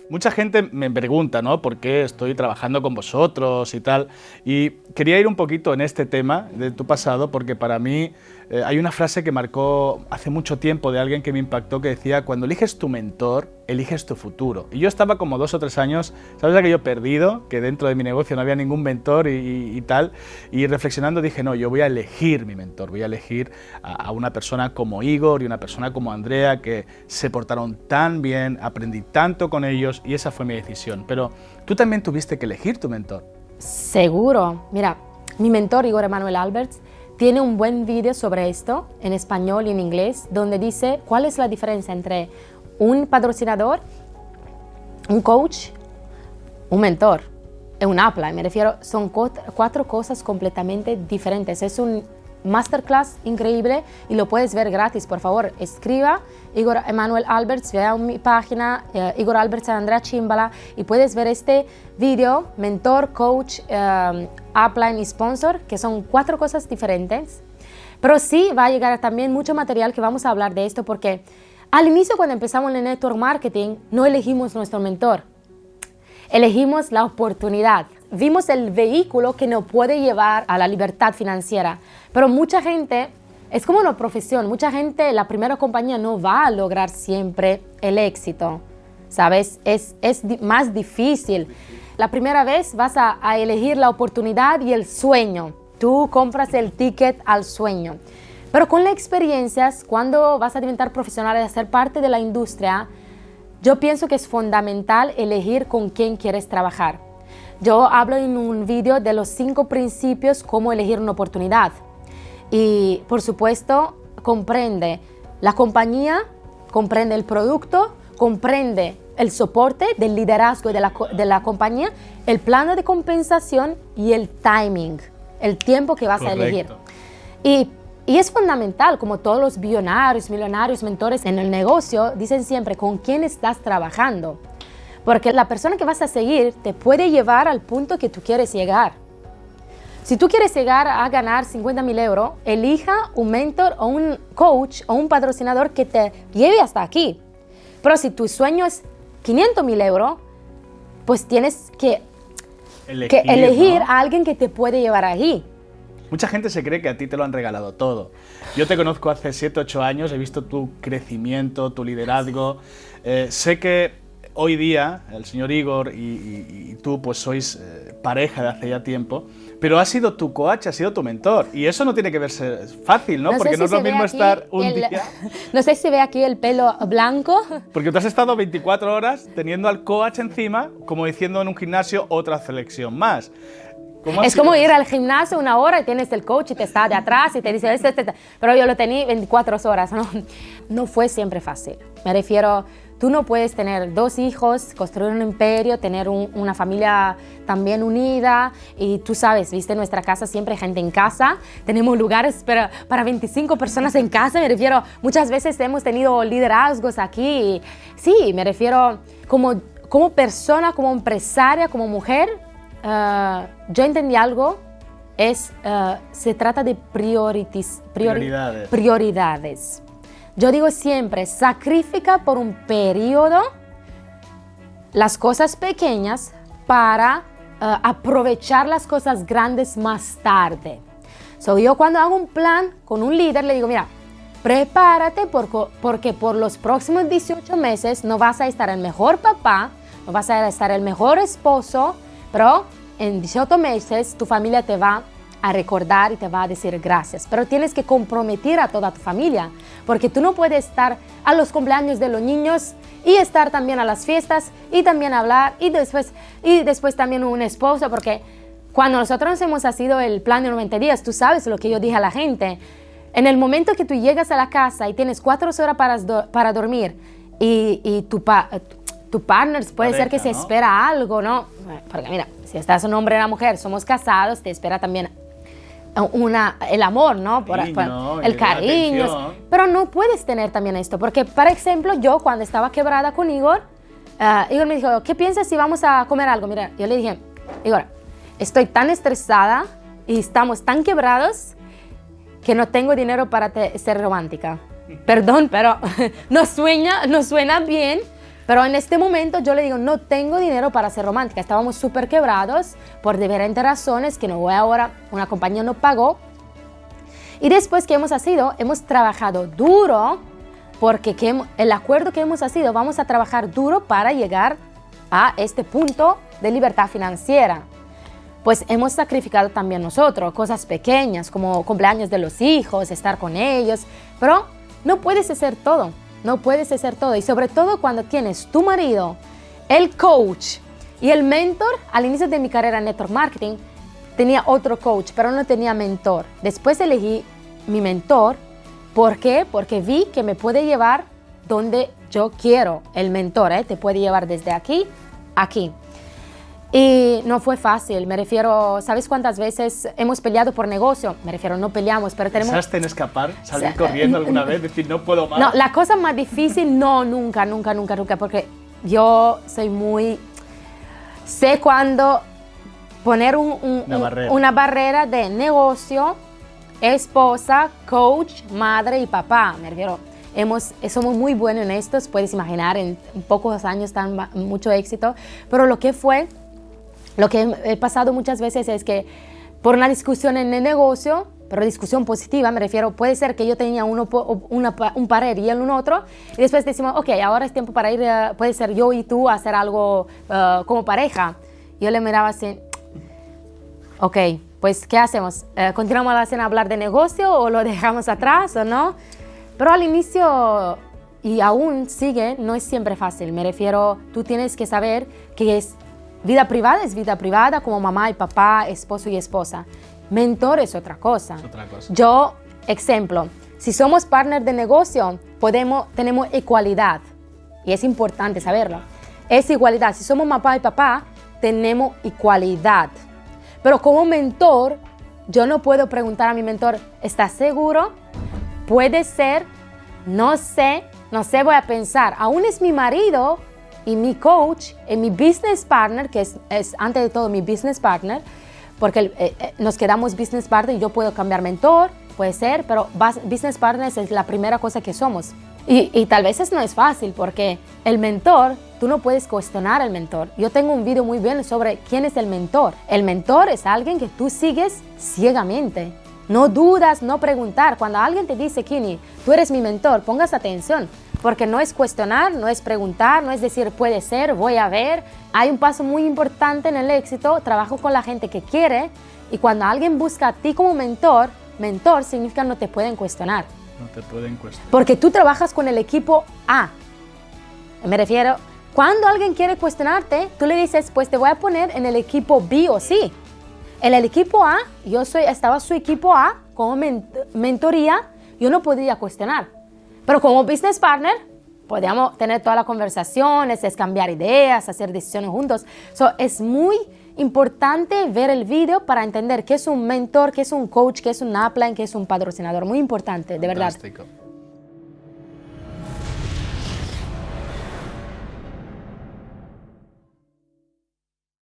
Mucha gente me pregunta, ¿no?, por qué estoy trabajando con vosotros y tal. Y quería ir un poquito en este tema de tu pasado, porque para mí hay una frase que marcó hace mucho tiempo de alguien que me impactó, que decía: cuando eliges tu mentor, eliges tu futuro. Y yo estaba como 2 o 3 años, ¿sabes?, aquello perdido, que dentro de mi negocio no había ningún mentor y tal. Y reflexionando dije: no, yo voy a elegir mi mentor, voy a elegir a una persona como Igor y una persona como Andrea, que se portaron tan bien, aprendí tanto con ellos, y esa fue mi decisión. Pero tú también tuviste que elegir tu mentor. Seguro. Mira, mi mentor Igor Emanuel Alberts tiene un buen vídeo sobre esto, en español y en inglés, donde dice cuál es la diferencia entre un patrocinador, un coach, un mentor y un upline. Me refiero, son 4 cosas completamente diferentes. Es un masterclass increíble y lo puedes ver gratis. Por favor, escriba Igor Emanuel Alberts, vea mi página, Igor Alberts y Andrea Cimbala, y puedes ver este video, mentor, coach, upline y sponsor, que son 4 cosas diferentes. Pero sí va a llegar también mucho material que vamos a hablar de esto, porque al inicio, cuando empezamos en el network marketing, no elegimos nuestro mentor, elegimos la oportunidad. Vimos el vehículo que nos puede llevar a la libertad financiera. Pero mucha gente, es como una profesión, mucha gente, la primera compañía no va a lograr siempre el éxito, ¿sabes? Es más difícil. La primera vez vas a elegir la oportunidad y el sueño. Tú compras el ticket al sueño. Pero con las experiencias, cuando vas a diventar profesional y a ser parte de la industria, yo pienso que es fundamental elegir con quién quieres trabajar. Yo hablo en un vídeo de los 5 principios cómo elegir una oportunidad. Y, por supuesto, comprende la compañía, comprende el producto, comprende el soporte del liderazgo de la compañía, el plano de compensación y el timing, el tiempo que vas a elegir. Y es fundamental, como todos los billonarios, millonarios, mentores en el negocio, dicen siempre con quién estás trabajando. Porque la persona que vas a seguir te puede llevar al punto que tú quieres llegar. Si tú quieres llegar a ganar 50.000 euros, elija un mentor o un coach o un patrocinador que te lleve hasta aquí. Pero si tu sueño es 500.000 euros, pues tienes que elegir, ¿no?, a alguien que te puede llevar ahí. Mucha gente se cree que a ti te lo han regalado todo. Yo te conozco hace 7, 8 años, he visto tu crecimiento, tu liderazgo. Sé que hoy día el señor Igor y tú pues sois pareja de hace ya tiempo, pero ha sido tu coach, ha sido tu mentor, y eso no tiene que verse fácil, ¿no? Porque no es lo mismo estar un día... No sé si se ve aquí el pelo blanco. Porque tú has estado 24 horas teniendo al coach encima, como diciendo en un gimnasio, otra selección más. Es como ir al gimnasio 1 hora y tienes el coach y te está de atrás y te dice pero yo lo tenía 24 horas, ¿no? No fue siempre fácil. Me refiero, tú no puedes tener 2 hijos, construir un imperio, tener una familia también unida, y tú sabes, viste, en nuestra casa siempre hay gente en casa, tenemos lugares para 25 personas en casa. Me refiero, muchas veces hemos tenido liderazgos aquí. Sí, me refiero como persona, como empresaria, como mujer. Yo entendí algo, se trata de prioridades. Yo digo siempre, sacrifica por un periodo las cosas pequeñas para aprovechar las cosas grandes más tarde. Yo cuando hago un plan con un líder le digo: mira, prepárate porque por los próximos 18 meses no vas a estar el mejor papá, no vas a estar el mejor esposo, pero en 18 meses tu familia te va a recordar y te va a decir gracias. Pero tienes que comprometer a toda tu familia, porque tú no puedes estar a los cumpleaños de los niños y estar también a las fiestas y también hablar y después también un esposo, porque cuando nosotros hemos sido el plan de 90 días, tú sabes lo que yo dije a la gente. En el momento que tú llegas a la casa y tienes 4 horas para dormir y tu partner puede ser que se espera algo, ¿no? Porque mira, si estás un hombre y una mujer, somos casados, te espera también el amor, ¿no? El cariño. Pero no puedes tener también esto, porque, por ejemplo, yo cuando estaba quebrada con Igor, Igor me dijo: ¿qué piensas si vamos a comer algo? Mira, yo le dije: Igor, estoy tan estresada y estamos tan quebrados que no tengo dinero para ser romántica. Perdón, pero no suena bien. Pero en este momento yo le digo, no tengo dinero para ser romántica. Estábamos súper quebrados por diferentes razones que no voy ahora, una compañía no pagó. Y después que hemos trabajado duro, porque el acuerdo que hemos sido, vamos a trabajar duro para llegar a este punto de libertad financiera. Pues hemos sacrificado también nosotros, cosas pequeñas como cumpleaños de los hijos, estar con ellos, pero no puedes hacer todo, no puedes hacer todo. Y sobre todo cuando tienes tu marido, el coach y el mentor. Al inicio de mi carrera en Network Marketing, tenía otro coach, pero no tenía mentor. Después elegí mi mentor. ¿Por qué? Porque vi que me puede llevar donde yo quiero. El mentor, te puede llevar desde aquí a aquí. Y no fue fácil, me refiero, ¿sabes cuántas veces hemos peleado por negocio? Me refiero, no peleamos, pero tenemos... ¿Pensaste en escapar? ¿Salir corriendo alguna vez? Decir, no puedo más. No, la cosa más difícil, no, nunca, porque yo soy muy... Sé cuándo poner una barrera de negocio, esposa, coach, madre y papá. Me refiero, somos muy buenos en esto, puedes imaginar, en pocos años tan mucho éxito, pero lo que he pasado muchas veces es que por una discusión en el negocio, pero discusión positiva, me refiero, puede ser que yo tenía un pared y él un otro, y después decimos, ok, ahora es tiempo para ir, puede ser yo y tú a hacer algo como pareja. Yo le miraba así, ok, pues ¿qué hacemos? ¿Continuamos la cena a hablar de negocio o lo dejamos atrás o no? Pero al inicio, y aún sigue, no es siempre fácil. Me refiero, tú tienes que saber que es vida privada, como mamá y papá, esposo y esposa. Mentor es otra cosa. Yo, ejemplo, si somos partners de negocio, tenemos igualdad. Y es importante saberlo. Es igualdad. Si somos papá y papá, tenemos igualdad. Pero como mentor, yo no puedo preguntar a mi mentor, ¿estás seguro? Puede ser, no sé, voy a pensar. Aún es mi marido y mi coach y mi business partner, que es ante de todo mi business partner, porque nos quedamos business partner y yo puedo cambiar mentor, puede ser, pero business partners es la primera cosa que somos. Y tal vez no es fácil porque el mentor, tú no puedes cuestionar al mentor. Yo tengo un video muy bien sobre quién es el mentor. El mentor es alguien que tú sigues ciegamente. No dudas, no preguntar. Cuando alguien te dice, Kini, tú eres mi mentor, pongas atención. Porque no es cuestionar, no es preguntar, no es decir puede ser, voy a ver. Hay un paso muy importante en el éxito, trabajo con la gente que quiere. Y cuando alguien busca a ti como mentor significa no te pueden cuestionar. No te pueden cuestionar. Porque tú trabajas con el equipo A. Me refiero, cuando alguien quiere cuestionarte, tú le dices, pues te voy a poner en el equipo B o C. En el equipo A, estaba su equipo A como mentoría, yo no podía cuestionar. Pero como business partner, podíamos tener todas las conversaciones, cambiar ideas, hacer decisiones juntos. Es muy importante ver el video para entender qué es un mentor, qué es un coach, qué es un upline, qué es un patrocinador. Muy importante, de verdad. Fantástico.